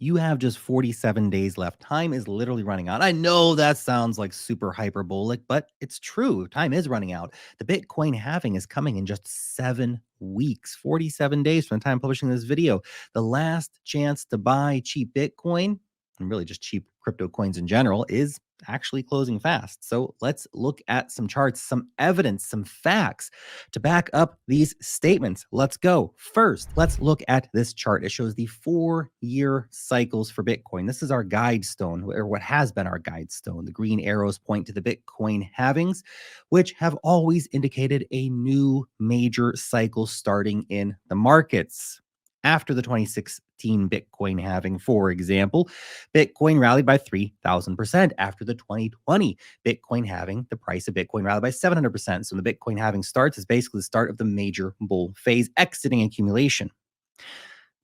You have just 47 days left. Time is literally running out. I know that sounds like super hyperbolic, but it's true. Time is running out. The Bitcoin halving is coming in just 7 weeks, 47 days from the time publishing this video. The last chance to buy cheap Bitcoin, and really just cheap crypto coins in general, is actually closing fast. So let's look at some charts, some evidence, some facts to back up these statements. Let's go. First, let's look at this chart. It shows the 4-year cycles for Bitcoin. This is our guide stone, or what has been our guide stone. The green arrows point to the Bitcoin halvings, which have always indicated a new major cycle starting in the markets. After the 2016 Bitcoin halving, for example, Bitcoin rallied by 3,000%. After the 2020 Bitcoin halving, the price of Bitcoin rallied by 700%. So when the Bitcoin halving starts, is basically the start of the major bull phase, exiting accumulation.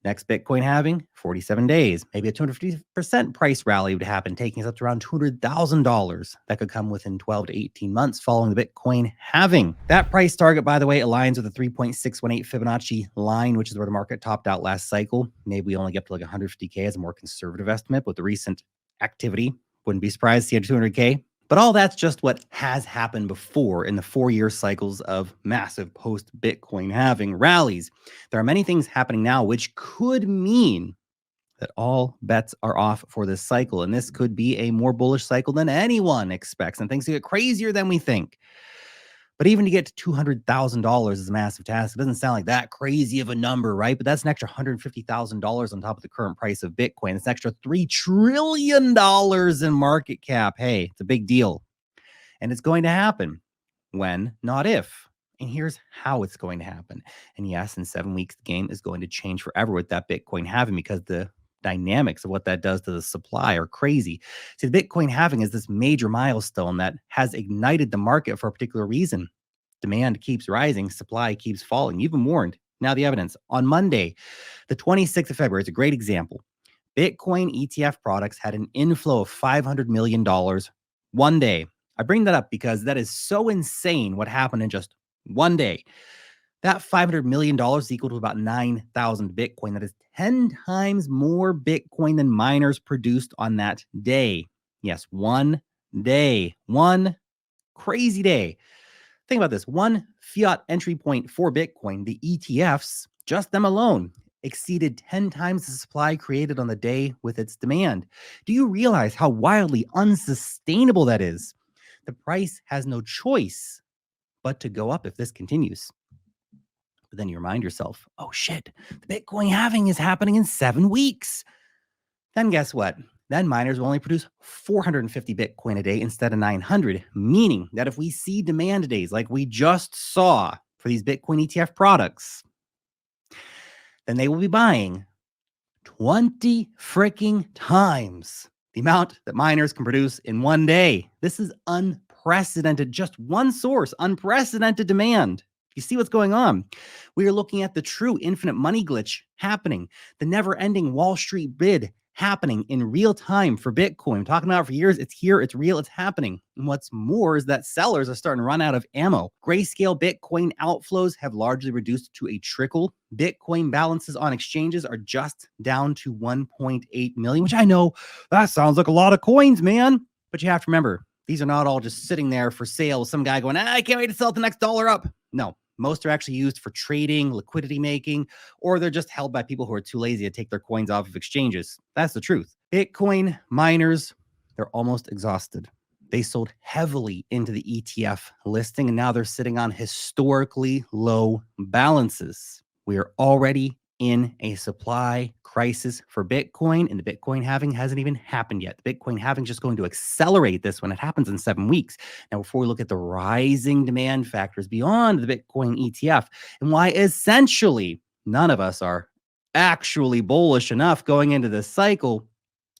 Next Bitcoin halving, 47 days. Maybe a 250% price rally would happen, taking us up to around $200,000. That could come within 12 to 18 months following the Bitcoin halving. That price target, by the way, aligns with the 3.618 Fibonacci line, which is where the market topped out last cycle. Maybe we only get up to like 150K as a more conservative estimate, but the recent activity, wouldn't be surprised to see a 200K. But all that's just what has happened before in the 4-year cycles of massive post-Bitcoin halving rallies. There are many things happening now which could mean that all bets are off for this cycle. And this could be a more bullish cycle than anyone expects, and things get crazier than we think. But even to get to $200,000 is a massive task. It doesn't sound like that crazy of a number, right? But that's an extra $150,000 on top of the current price of Bitcoin. It's an extra $3 trillion in market cap. Hey, it's a big deal. And it's going to happen. When, not if. And here's how it's going to happen. And yes, in 7 weeks, the game is going to change forever with that Bitcoin halving, because the dynamics of what that does to the supply are crazy. See, the Bitcoin halving is this major milestone that has ignited the market for a particular reason. Demand keeps rising, supply keeps falling. You've been warned. Now the evidence. On Monday, the 26th of February, is a great example. Bitcoin ETF products had an inflow of $500 million one day. I bring that up because that is so insane what happened in just one day. That $500 million is equal to about 9,000 Bitcoin. That is 10 times more Bitcoin than miners produced on that day. Yes, one day. One crazy day. Think about this. One fiat entry point for Bitcoin, the ETFs, just them alone, exceeded 10 times the supply created on the day with its demand. Do you realize how wildly unsustainable that is? The price has no choice but to go up if this continues. But then you remind yourself, oh shit, the Bitcoin halving is happening in 7 weeks. Then guess what? Then miners will only produce 450 Bitcoin a day instead of 900, meaning that if we see demand days like we just saw for these Bitcoin ETF products, then they will be buying 20 freaking times the amount that miners can produce in one day. This is unprecedented. Just one source, unprecedented demand. You see what's going on? We are looking at the true infinite money glitch happening, the never-ending Wall Street bid happening in real time for Bitcoin. I'm talking about it for years. It's here, it's real, it's happening. And what's more is that sellers are starting to run out of ammo. Grayscale Bitcoin outflows have largely reduced to a trickle. Bitcoin balances on exchanges are just down to 1.8 million, which I know that sounds like a lot of coins, man. But you have to remember, these are not all just sitting there for sale. Some guy going, I can't wait to sell the next dollar up. No. Most are actually used for trading, liquidity making, or they're just held by people who are too lazy to take their coins off of exchanges. That's the truth. Bitcoin miners, they're almost exhausted. They sold heavily into the ETF listing, and now they're sitting on historically low balances. We are already in a supply crisis for Bitcoin, and the Bitcoin halving hasn't even happened yet. The Bitcoin halving is just going to accelerate this when it happens in 7 weeks. Now, before we look at the rising demand factors beyond the Bitcoin ETF and why essentially none of us are actually bullish enough going into this cycle,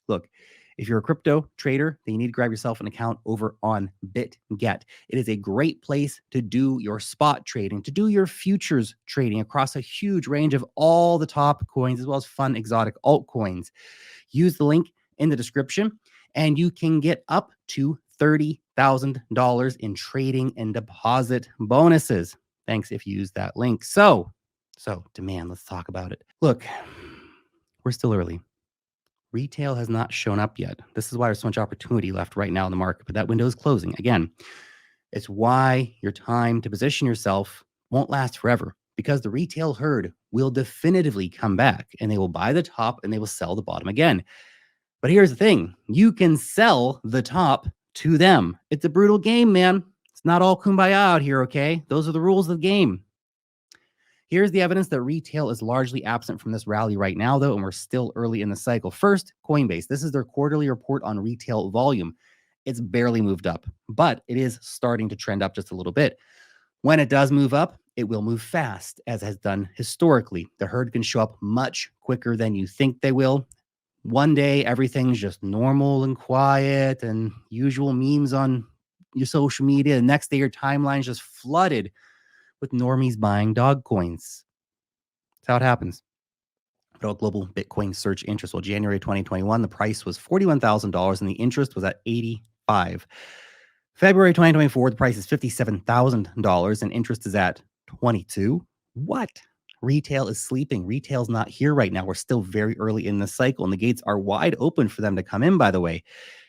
look, if you're a crypto trader, then you need to grab yourself an account over on BitGet. It is a great place to do your spot trading, to do your futures trading across a huge range of all the top coins, as well as fun exotic altcoins. Use the link in the description, and you can get up to $30,000 in trading and deposit bonuses. Thanks if you use that link. So demand, let's talk about it. Look, we're still early. Retail has not shown up yet. This is why there's so much opportunity left right now in the market, but that window is closing. Again, it's why your time to position yourself won't last forever, because the retail herd will definitively come back and they will buy the top and they will sell the bottom again. But here's the thing, you can sell the top to them. It's a brutal game, man. It's not all kumbaya out here, okay? Those are the rules of the game. Here's the evidence that retail is largely absent from this rally right now, though, and we're still early in the cycle. First, Coinbase. This is their quarterly report on retail volume. It's barely moved up, but it is starting to trend up just a little bit. When it does move up, it will move fast, as has done historically. The herd can show up much quicker than you think they will. One day, everything's just normal and quiet and usual memes on your social media. The next day, your timeline's just flooded with normies buying dog coins. That's how it happens. But global Bitcoin search interest. Well, January 2021, the price was $41,000 and the interest was at 85. February 2024, the price is $57,000 and interest is at 22. What? Retail is sleeping. Retail's not here right now. We're still very early in the cycle and the gates are wide open for them to come in, by the way.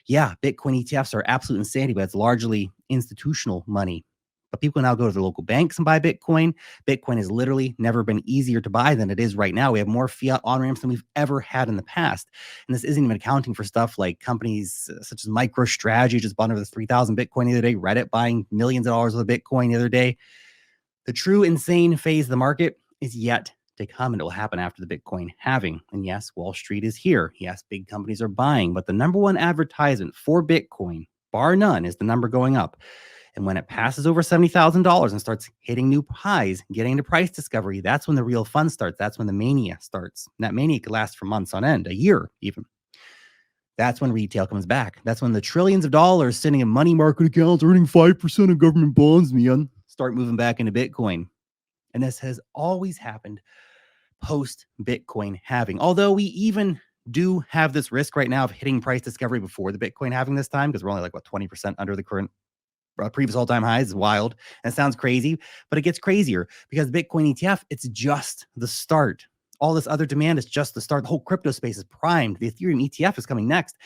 Yeah, Bitcoin ETFs are absolute insanity, but it's largely institutional money. But people now go to the local banks and buy Bitcoin. Bitcoin has literally never been easier to buy than it is right now. We have more fiat on-ramps than we've ever had in the past. And this isn't even accounting for stuff like companies such as MicroStrategy just bought over 3,000 Bitcoin the other day, Reddit buying millions of dollars of Bitcoin the other day. The true insane phase of the market is yet to come, and it will happen after the Bitcoin halving. And yes, Wall Street is here. Yes, big companies are buying, but the number one advertisement for Bitcoin, bar none, is the number going up. And when it passes over $70,000 and starts hitting new highs, getting into price discovery, that's when the real fun starts. That's when the mania starts. And that mania could last for months on end, a year even. That's when retail comes back. That's when the trillions of dollars sitting in money market accounts earning 5% of government bonds, man, start moving back into Bitcoin. And this has always happened post-Bitcoin halving. Although we even do have this risk right now of hitting price discovery before the Bitcoin halving this time, because we're only like, 20% under the current previous all-time highs. Is wild. And it sounds crazy, but it gets crazier because Bitcoin ETF, it's just the start. All this other demand is just the start. The whole crypto space is primed. The Ethereum ETF is coming next.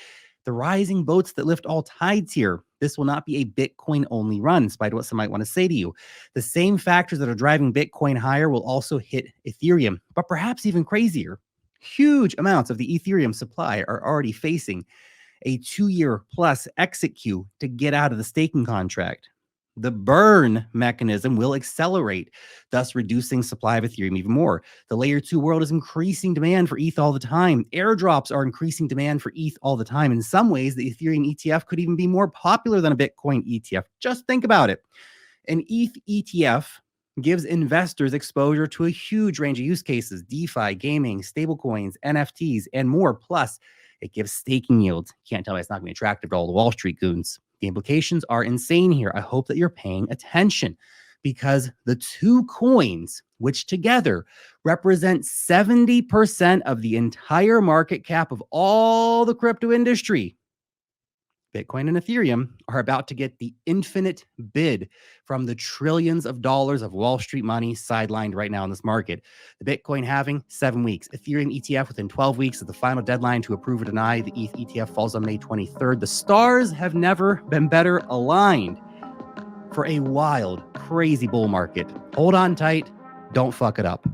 The rising boats that lift all tides here. This will not be a Bitcoin-only run, despite what some might want to say to you. The same factors that are driving Bitcoin higher will also hit Ethereum, but perhaps even crazier. Huge amounts of the Ethereum supply are already facing a 2-year plus exit queue to get out of the staking contract. The burn mechanism will accelerate, thus reducing supply of Ethereum even more. The layer 2 world is increasing demand for ETH all the time. Airdrops are increasing demand for ETH all the time. In some ways, the Ethereum ETF could even be more popular than a Bitcoin ETF. Just think about it. An ETH ETF gives investors exposure to a huge range of use cases: DeFi, gaming, stablecoins, NFTs, and more. Plus, it gives staking yields. Can't tell me it's not going to be attractive to all the Wall Street goons. The implications are insane here. I hope that you're paying attention because the two coins, which together represent 70% of the entire market cap of all the crypto industry, Bitcoin and Ethereum, are about to get the infinite bid from the trillions of dollars of Wall Street money sidelined right now in this market. The Bitcoin halving, 7 weeks. Ethereum ETF within 12 weeks is the final deadline to approve or deny. The ETH ETF falls on May 23rd. The stars have never been better aligned for a wild, crazy bull market. Hold on tight. Don't fuck it up.